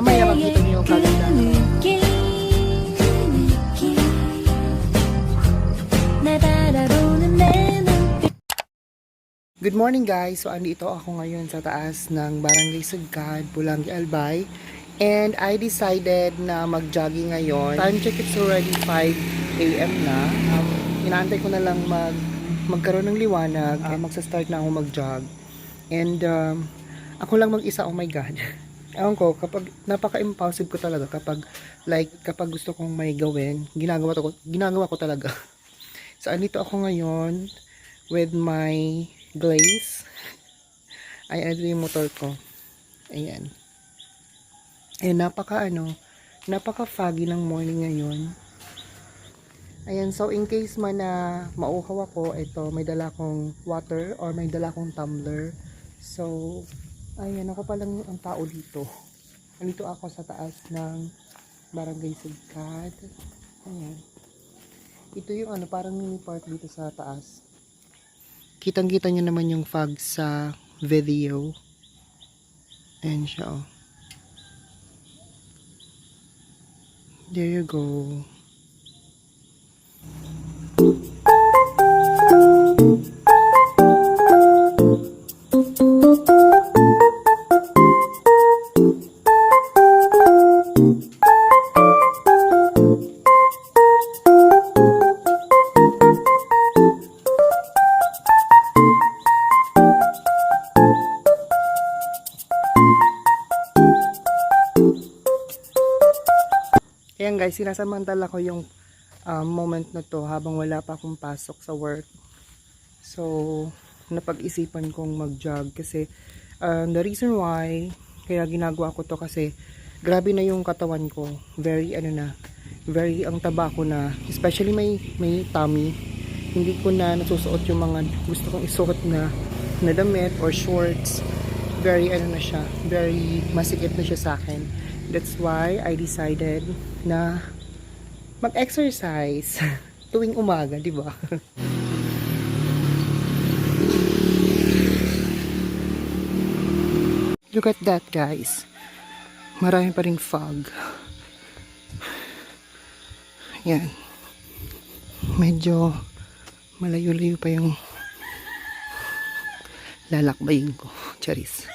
mamaya makita niyo yung kagandahan. Good morning guys! So andito ako ngayon sa taas ng Barangay Sagad, Pulangi, Albay. And I decided na mag-jogging ngayon. Time check, it's already 5 AM na. Inaantay ko na lang magkaroon ng liwanag. Magsa-start na ako mag-jog. And ako lang mag-isa, oh my God. Ewan ko, kapag napaka-impulsive ko talaga kapag gusto kong may gawin, ginagawa ko talaga. So andito ako ngayon with my glaze. Ay, ito yung motor ko. Ayan. Ayan, napaka foggy ng morning ngayon. Ayan, so in case man na mauhaw ako, ito, may dala akong water or may dala akong tumbler. So, ayan, ako pa lang ang tao dito. Nandito ako sa taas ng Barangay Sagad. Ayan. Ito yung parang mini park dito sa taas. Kitang-kita nyo naman yung fog sa video. Ayan siya, oh. There you go. Ayan guys, sinasamantala ko yung moment na to habang wala pa akong pasok sa work. So, napag-isipan kong mag-jog kasi the reason why kaya ginagawa ko to kasi grabe na yung katawan ko. Very ang taba ko na. Especially may tummy. Hindi ko na nasusuot yung mga gusto kong isuot na damit or shorts. Very na siya. Very masikip na siya sa akin. That's why I decided na mag-exercise tuwing umaga, di ba? Look at that, guys. Marami pa ring fog. Yan. Medyo malayo-layo pa yung lalakbayin ko. Charis.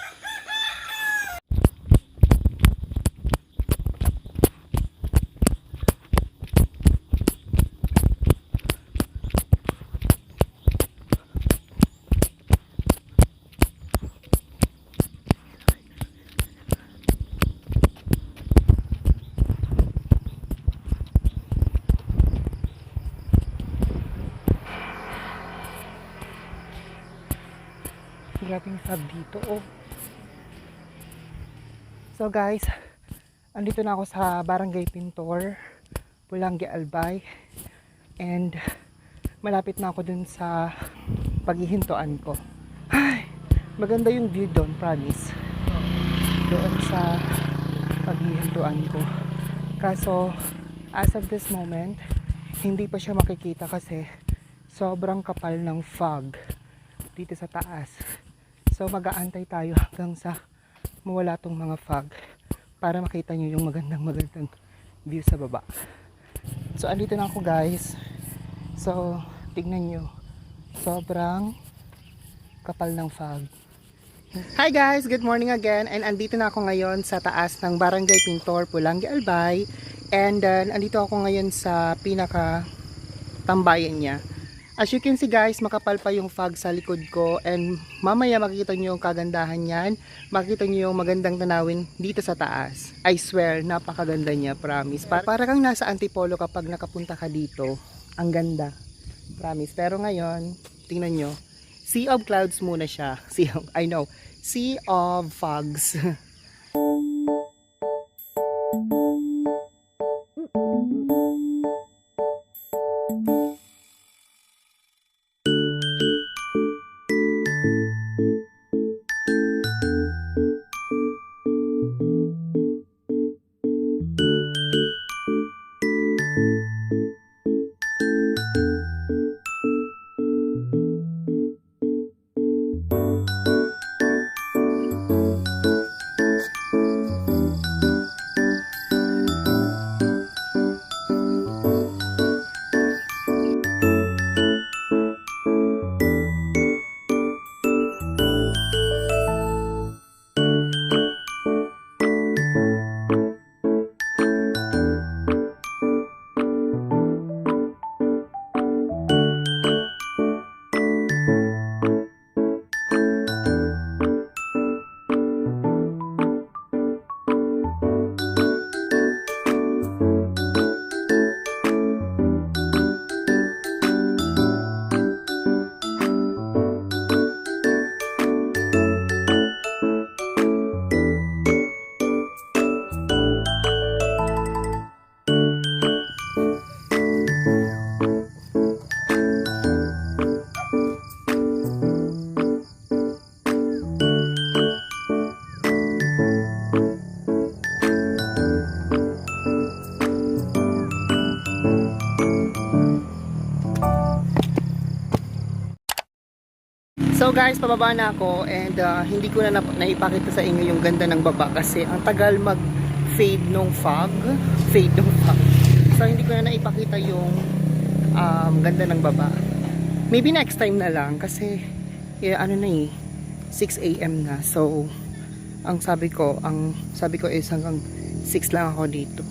Grabing fog dito, oh. So guys, andito na ako sa Barangay Pintor, Pulangi, Albay. And malapit na ako dun sa paghihintuan ko. Ay, maganda yung view doon, promise. Doon sa paghihintuan ko. Kaso, as of this moment, hindi pa siya makikita kasi sobrang kapal ng fog dito sa taas. So mag-aantay tayo hanggang sa mawala tong mga fog para makita nyo yung magandang view sa baba. So andito na ako guys. So tignan nyo, sobrang kapal ng fog. Hi guys, good morning again. And andito na ako ngayon sa taas ng Barangay Pintor, Pulangi, Albay. And andito ako ngayon sa pinaka tambayan niya. As you can see guys, makapal pa yung fog sa likod ko, and mamaya makikita nyo yung kagandahan yan. Makikita nyo yung magandang tanawin dito sa taas. I swear, napakaganda niya, promise. Para kang nasa Antipolo kapag nakapunta ka dito. Ang ganda, promise. Pero ngayon, tingnan nyo, sea of clouds muna siya. Sea of fogs. guys, pababa na ako and hindi ko na naipakita sa inyo yung ganda ng baba kasi ang tagal mag-fade nung fog. So hindi ko na naipakita yung ganda ng baba. Maybe next time na lang kasi ano na 6 AM na. So ang sabi ko is hanggang 6 lang ako dito.